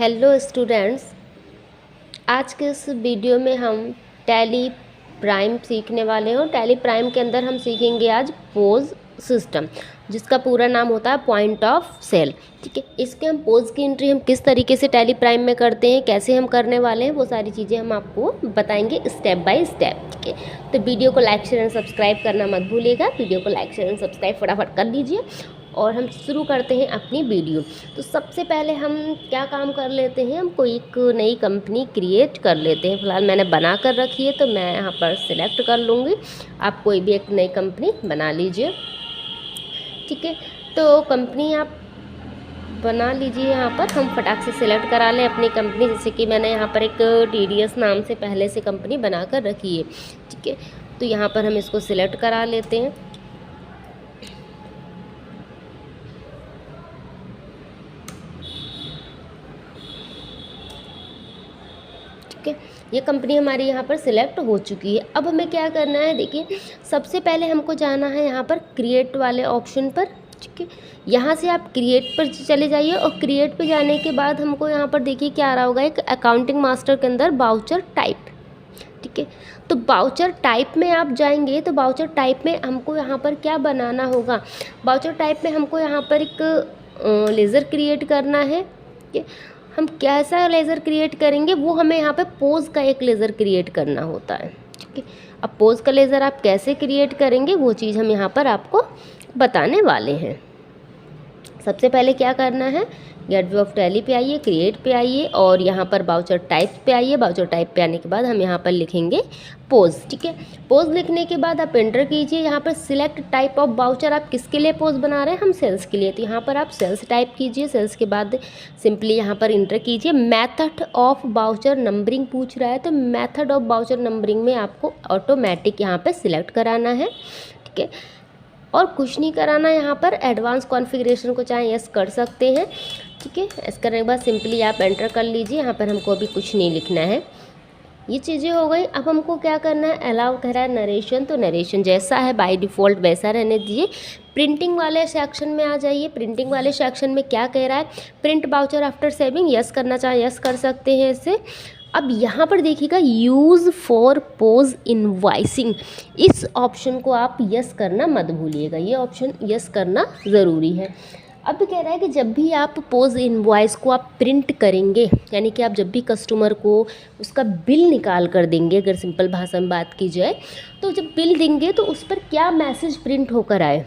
Hello students, आज के इस वीडियो में हम टैली प्राइम सीखने वाले हैं। टैली प्राइम के अंदर हम सीखेंगे आज पोज सिस्टम, जिसका पूरा नाम होता है पॉइंट ऑफ सेल। ठीक है, इसके हम पोज की एंट्री हम किस तरीके से टैली प्राइम में करते हैं, कैसे हम करने वाले हैं, वो सारी चीज़ें हम आपको बताएंगे स्टेप बाय स्टेप। ठीक है, तो वीडियो को लाइक शेयर एंड सब्सक्राइब करना मत भूलिएगा। वीडियो को लाइक शेयर एंड सब्सक्राइब फटाफट कर लीजिए और हम शुरू करते हैं अपनी वीडियो। तो सबसे पहले हम क्या काम कर लेते हैं, हम कोई एक नई कंपनी क्रिएट कर लेते हैं। फ़िलहाल मैंने बना कर रखी है तो मैं यहाँ पर सिलेक्ट कर लूँगी। आप कोई भी एक नई कंपनी बना लीजिए। ठीक है, तो कंपनी आप बना लीजिए। यहाँ पर हम फटाक से सिलेक्ट करा लें अपनी कंपनी। जैसे कि मैंने यहाँ पर एक TDS नाम से पहले से कंपनी बना कर रखी है। ठीक है, तो यहाँ पर हम इसको सिलेक्ट करा लेते हैं। ये कंपनी हमारी यहाँ पर सिलेक्ट हो चुकी है। अब हमें क्या करना है, देखिए सबसे पहले हमको जाना है यहाँ पर क्रिएट वाले ऑप्शन पर। ठीक है, यहाँ से आप क्रिएट पर चले जाइए और क्रिएट पे जाने के बाद हमको यहाँ पर देखिए क्या आ रहा होगा, एक अकाउंटिंग मास्टर के अंदर बाउचर टाइप। ठीक है, तो बाउचर टाइप में आप जाएंगे तो बाउचर टाइप में हमको यहाँ पर क्या बनाना होगा, बाउचर टाइप में हमको यहाँ पर एक लेज़र क्रिएट करना है। ठीक है, हम कैसा लेज़र क्रिएट करेंगे, वो हमें यहाँ पे पोज का एक लेज़र क्रिएट करना होता है। ठीक है, अब पोज का लेज़र आप कैसे क्रिएट करेंगे वो चीज़ हम यहाँ पर आपको बताने वाले हैं। सबसे पहले क्या करना है, गेट व्यू ऑफ टैली पे आइए, क्रिएट पे आइए और यहाँ पर बाउचर टाइप पे आइए। बाउचर टाइप पे आने के बाद हम यहाँ पर लिखेंगे पोज। ठीक है, पोज लिखने के बाद आप एंटर कीजिए। यहाँ पर सिलेक्ट टाइप ऑफ बाउचर, आप किसके लिए पोज बना रहे हैं, हम सेल्स के लिए। तो यहाँ पर आप सेल्स टाइप कीजिए। सेल्स के बाद सिंपली यहाँ पर इंटर कीजिए। मेथड ऑफ बाउचर नंबरिंग पूछ रहा है, तो मेथड ऑफ बाउचर नंबरिंग में आपको ऑटोमेटिक यहाँ पर सिलेक्ट कराना है। ठीक है, और कुछ नहीं कराना। यहाँ पर एडवांस कॉन्फ़िगरेशन को चाहे यस कर सकते हैं। ठीक है, ऐसा करने के बाद सिंपली आप एंटर कर लीजिए। यहाँ पर हमको अभी कुछ नहीं लिखना है। ये चीज़ें हो गई। अब हमको क्या करना है, अलाउ कह रहा है नरेशन, तो नरेशन जैसा है बाय डिफ़ॉल्ट वैसा रहने दीजिए। प्रिंटिंग वाले सेक्शन में आ जाइए। प्रिंटिंग वाले सेक्शन में क्या कह रहा है, print voucher after saving, yes करना चाहे यस कर सकते हैं इससे। अब यहाँ पर देखिएगा यूज़ फॉर पोज इनवॉइसिंग, इस ऑप्शन को आप यस करना मत भूलिएगा। ये ऑप्शन यस करना ज़रूरी है। अब कह रहा है कि जब भी आप पोज इनवॉइस को आप प्रिंट करेंगे, यानी कि आप जब भी कस्टमर को उसका बिल निकाल कर देंगे, अगर सिंपल भाषा में बात की जाए, तो जब बिल देंगे तो उस पर क्या मैसेज प्रिंट होकर आए।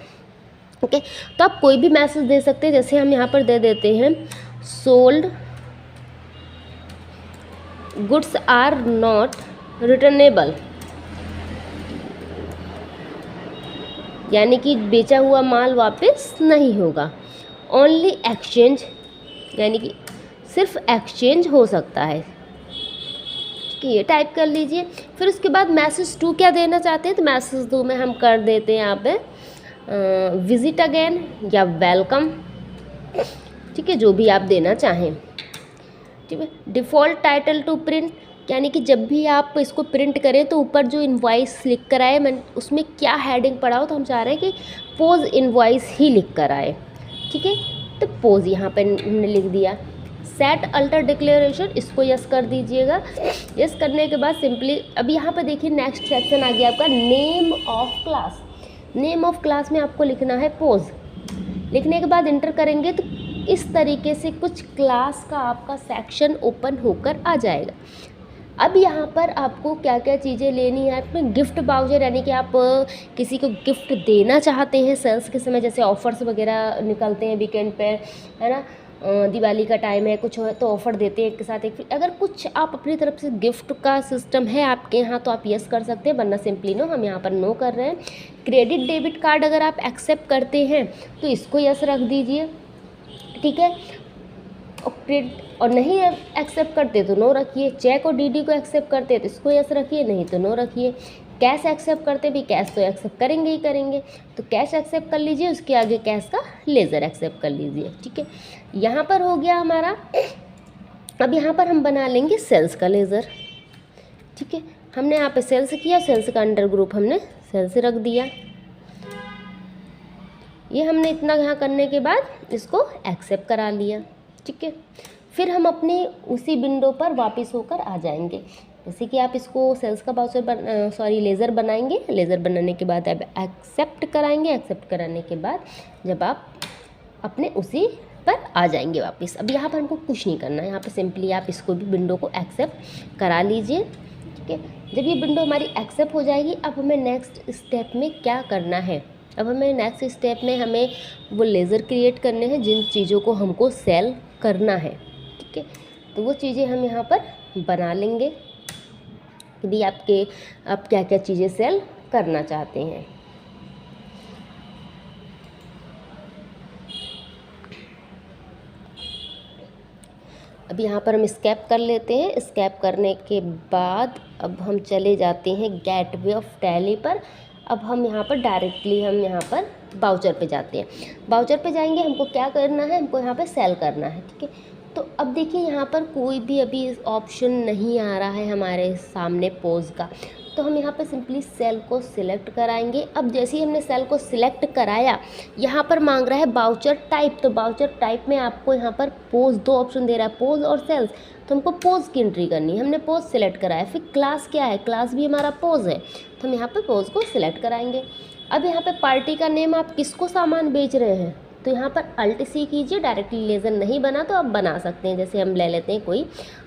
ओके, तो आप कोई भी मैसेज दे सकते हैं। जैसे हम यहाँ पर दे देते हैं, sold goods are not returnable, यानी कि बेचा हुआ माल वापस नहीं होगा। ओनली एक्सचेंज, यानी कि सिर्फ एक्सचेंज हो सकता है। ठीक है, ये टाइप कर लीजिए। फिर उसके बाद मैसेज 2 क्या देना चाहते हैं, तो मैसेज 2 में हम कर देते हैं यहाँ पे विजिट अगेन या वेलकम। ठीक है, जो भी आप देना चाहें। ठीक है, डिफ़ॉल्ट टाइटल टू प्रिंट, यानी कि जब भी आप इसको प्रिंट करें तो ऊपर जो इनवॉइस लिख कर आए, मैं उसमें क्या हेडिंग पड़ा हो, तो हम चाह रहे हैं कि पोज इनवॉइस ही लिख कर आए। ठीक है, तो पोज यहाँ पर हमने लिख दिया। सेट अल्टर डिक्लेरेशन, इसको यस कर दीजिएगा। यस करने के बाद सिंपली अब यहाँ पर देखिए नेक्स्ट सेक्शन आ गया आपका, name of class. Name of class में आपको लिखना है पोज। लिखने के बाद इंटर करेंगे तो इस तरीके से कुछ क्लास का आपका सेक्शन ओपन होकर आ जाएगा। अब यहाँ पर आपको क्या क्या चीज़ें लेनी है, आपमें गिफ्ट बाउचर, यानी कि आप किसी को गिफ्ट देना चाहते हैं सेल्स के समय, जैसे ऑफ़र्स वगैरह निकलते हैं वीकेंड पे, है ना, दिवाली का टाइम है, कुछ तो ऑफ़र देते हैं एक के साथ एक। अगर कुछ आप अपनी तरफ से गिफ्ट का सिस्टम है आपके यहाँ तो आप यस कर सकते हैं, वरना सिंपली नो, हम यहाँ पर नो कर रहे हैं। क्रेडिट डेबिट कार्ड अगर आप एक्सेप्ट करते हैं तो इसको यस रख दीजिए। ठीक है, और नहीं एक्सेप्ट करते तो नो रखिए। चेक और DD को एक्सेप्ट करते तो इसको यस रखिए, नहीं तो नो रखिए। कैश एक्सेप्ट करते भी, कैश तो एक्सेप्ट करेंगे ही करेंगे, तो कैश एक्सेप्ट कर लीजिए, उसके आगे कैश का लेज़र एक्सेप्ट कर लीजिए। ठीक है, यहाँ पर हो गया हमारा। अब यहाँ पर हम बना लेंगे सेल्स का लेज़र। ठीक है, हमने यहाँ पे सेल्स किया, सेल्स का अंडर ग्रुप हमने सेल्स रख दिया। ये हमने इतना यहाँ करने के बाद इसको एक्सेप्ट करा लिया। ठीक है, फिर हम अपने उसी विंडो पर वापस होकर आ जाएंगे। जैसे कि आप इसको सेल्स का वाउचर लेज़र बनाएंगे। लेज़र बनाने के बाद आप एक्सेप्ट कराएंगे। एक्सेप्ट कराने के बाद जब आप अपने उसी पर आ जाएंगे वापस। अब यहाँ पर हमको कुछ नहीं करना है, यहाँ पर सिंपली आप इसको भी विंडो को एक्सेप्ट करा लीजिए। ठीक है, जब ये विंडो हमारी एक्सेप्ट हो जाएगी, अब हमें नेक्स्ट स्टेप में क्या करना है। अब हमें नेक्स्ट स्टेप में हमें वो लेज़र क्रिएट करने हैं जिन चीज़ों को हमको सेल करना है। ठीक है, तो वो चीज़ें हम यहाँ पर बना लेंगे कि भी आप क्या क्या चीज़ें सेल करना चाहते हैं। अब यहाँ पर हम स्कैप कर लेते हैं। स्कैप करने के बाद अब हम चले जाते हैं गेटवे ऑफ टैली पर। अब हम यहाँ पर डायरेक्टली हम यहाँ पर वाउचर पे जाते हैं। वाउचर पे जाएंगे, हमको क्या करना है, हमको यहाँ पे सेल करना है। ठीक है, तो अब देखिए यहाँ पर कोई भी अभी ऑप्शन नहीं आ रहा है हमारे सामने पोज का, तो हम यहाँ पे सिंपली सेल को सिलेक्ट कराएंगे। अब जैसे ही हमने सेल को सिलेक्ट कराया, यहाँ पर मांग रहा है वाउचर टाइप। तो वाउचर टाइप में आपको यहाँ पर पोज दो ऑप्शन दे रहा है, पोज और सेल्स। तो हमको पोज की एंट्री करनी है, हमने पोज सिलेक्ट कराया। फिर क्लास क्या है, क्लास भी हमारा पोज है, तो हम यहाँ पर पोज को सिलेक्ट कराएंगे। अब यहाँ पर पार्टी का नेम आप किसको सामान बेच रहे हैं, तो यहाँ पर अल्ट सी कीजिए। डायरेक्टली लेज़र नहीं बना तो आप बना सकते हैं। जैसे हम ले लेते हैं कोई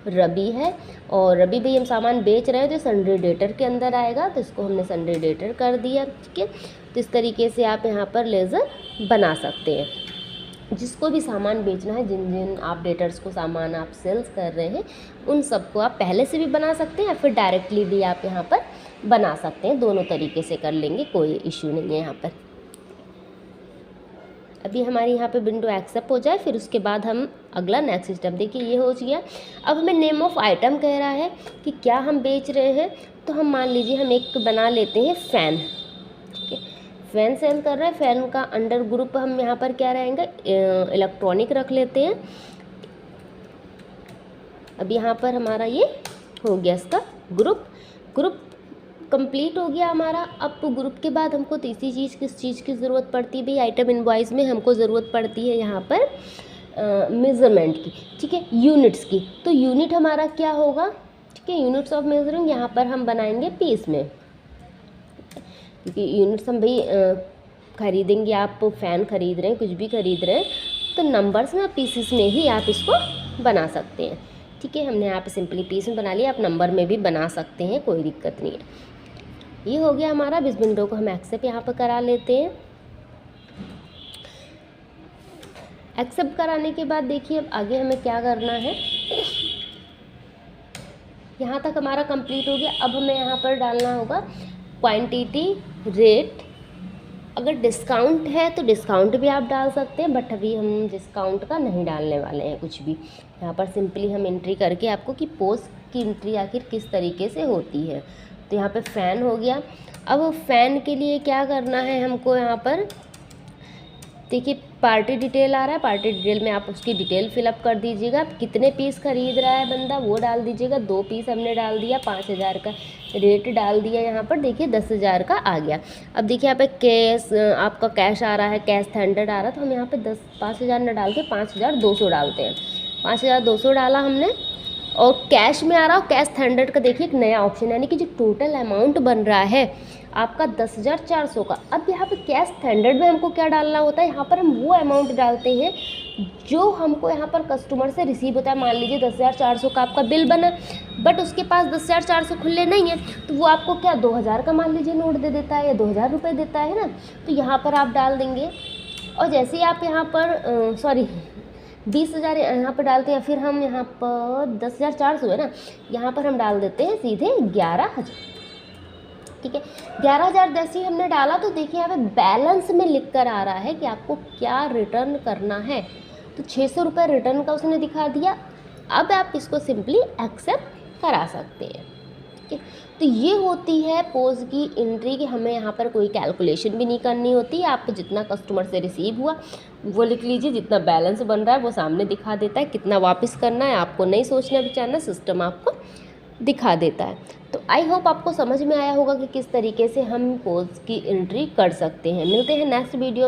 रवि है, और रवि भाई हम सामान बेच रहे हैं तो सन्ड्री डेटर के अंदर आएगा, तो इसको हमने सन्ड्री डेटर कर दिया। ठीक है, तो इस तरीके से आप यहाँ पर लेज़र बना सकते हैं। जिसको भी सामान बेचना है, जिन जिन आप डेटर्स को सामान आप सेल्स कर रहे हैं, उन सबको आप पहले से भी बना सकते हैं या फिर डायरेक्टली भी आप यहाँ पर बना सकते हैं। दोनों तरीके से कर लेंगे, कोई इश्यू नहीं है यहाँ पर। अभी हमारी यहाँ पे विंडो एक्सेप्ट हो जाए, फिर उसके बाद हम अगला नेक्स्ट स्टेप, देखिए ये हो गया। अब हमें नेम ऑफ आइटम कह रहा है कि क्या हम बेच रहे हैं, तो हम मान लीजिए हम एक बना लेते हैं फ़ैन। ठीक है, फ़ैन सेल कर रहे हैं। फ़ैन का अंडर ग्रुप हम यहाँ पर क्या रहेंगे, इलेक्ट्रॉनिक रख लेते हैं। अब यहाँ पर हमारा ये हो गया इसका ग्रुप कंप्लीट हो गया हमारा। अब ग्रुप के बाद हमको तीसरी चीज़ किस चीज़ की ज़रूरत पड़ती है भाई, आइटम इनवॉइस में हमको ज़रूरत पड़ती है यहाँ पर मेज़रमेंट की। ठीक है, यूनिट्स की। तो यूनिट हमारा क्या होगा, ठीक है, यूनिट्स ऑफ मेजरिंग यहाँ पर हम बनाएंगे पीस में, क्योंकि यूनिट्स हम भाई खरीदेंगे। आप फ़ैन खरीद रहे हैं, कुछ भी खरीद रहे हैं, तो नंबर्स में पीसेस में ही आप इसको बना सकते हैं। ठीक है, हमने यहाँ पे सिंपली पीस में बना लिया, आप नंबर में भी बना सकते हैं, कोई दिक्कत नहीं है। ये हो गया हमारा। इस विंडो को हम एक्सेप्ट यहाँ पर करा लेते हैं। एक्सेप्ट कराने के बाद देखिए अब आगे हमें क्या करना है। यहाँ तक हमारा कंप्लीट हो गया। अब हमें यहाँ पर डालना होगा क्वांटिटी, रेट। अगर डिस्काउंट है तो डिस्काउंट भी आप डाल सकते हैं, बट अभी हम डिस्काउंट का नहीं डालने वाले हैं कुछ भी। यहाँ पर सिंपली हम एंट्री करके आपको कि पोस्ट की एंट्री आखिर किस तरीके से होती है। तो यहाँ पे फ़ैन हो गया। अब फ़ैन के लिए क्या करना है हमको, यहाँ पर देखिए पार्टी डिटेल आ रहा है। पार्टी डिटेल में आप उसकी डिटेल फिलअप कर दीजिएगा। आप कितने पीस खरीद रहा है बंदा वो डाल दीजिएगा। 2 पीस हमने डाल दिया, 5000 का रेट डाल दिया। यहाँ पर देखिए 10,000 का आ गया। अब देखिए यहाँ पे कैश, आपका कैश आ रहा है, कैश 100 आ रहा है, तो हम यहाँ पे 5,000 न डाल के 5,200 डालते हैं। 5,200 डाला हमने, और कैश में आ रहा हो कैश 100 का। देखिए एक नया ऑप्शन, यानी कि जो टोटल अमाउंट बन रहा है आपका 10,400 का। अब यहाँ पे कैश 100 में हमको क्या डालना होता है, यहाँ पर हम वो अमाउंट डालते हैं जो हमको यहाँ पर कस्टमर से रिसीव होता है। मान लीजिए 10,400 का आपका बिल बना, बट उसके पास 10,400 खुले नहीं है, तो वो आपको क्या 2,000 का मान लीजिए नोट दे देता है या 2,000 रुपये देता है ना, तो यहाँ पर आप डाल देंगे। और जैसे ही आप यहाँ पर 20,000 यहाँ पर डालते हैं, फिर हम यहाँ पर 10,400 है ना, यहाँ पर हम डाल देते हैं सीधे 11,000। ठीक है, 11,000 जैसे ही हमने डाला तो देखिए यहाँ पे बैलेंस में लिख कर आ रहा है कि आपको क्या रिटर्न करना है। तो 600 रुपये रिटर्न का उसने दिखा दिया। अब आप इसको सिंपली एक्सेप्ट करा सकते हैं। ठीक है, तो ये होती है पोज की एंट्री कि हमें यहाँ पर कोई कैलकुलेशन भी नहीं करनी होती। आप जितना कस्टमर से रिसीव हुआ वो लिख लीजिए, जितना बैलेंस बन रहा है वो सामने दिखा देता है, कितना वापस करना है आपको नहीं सोचना विचारना, सिस्टम आपको दिखा देता है। तो आई होप आपको समझ में आया होगा कि किस तरीके से हम पोज की एंट्री कर सकते हैं। मिलते हैं नेक्स्ट वीडियो।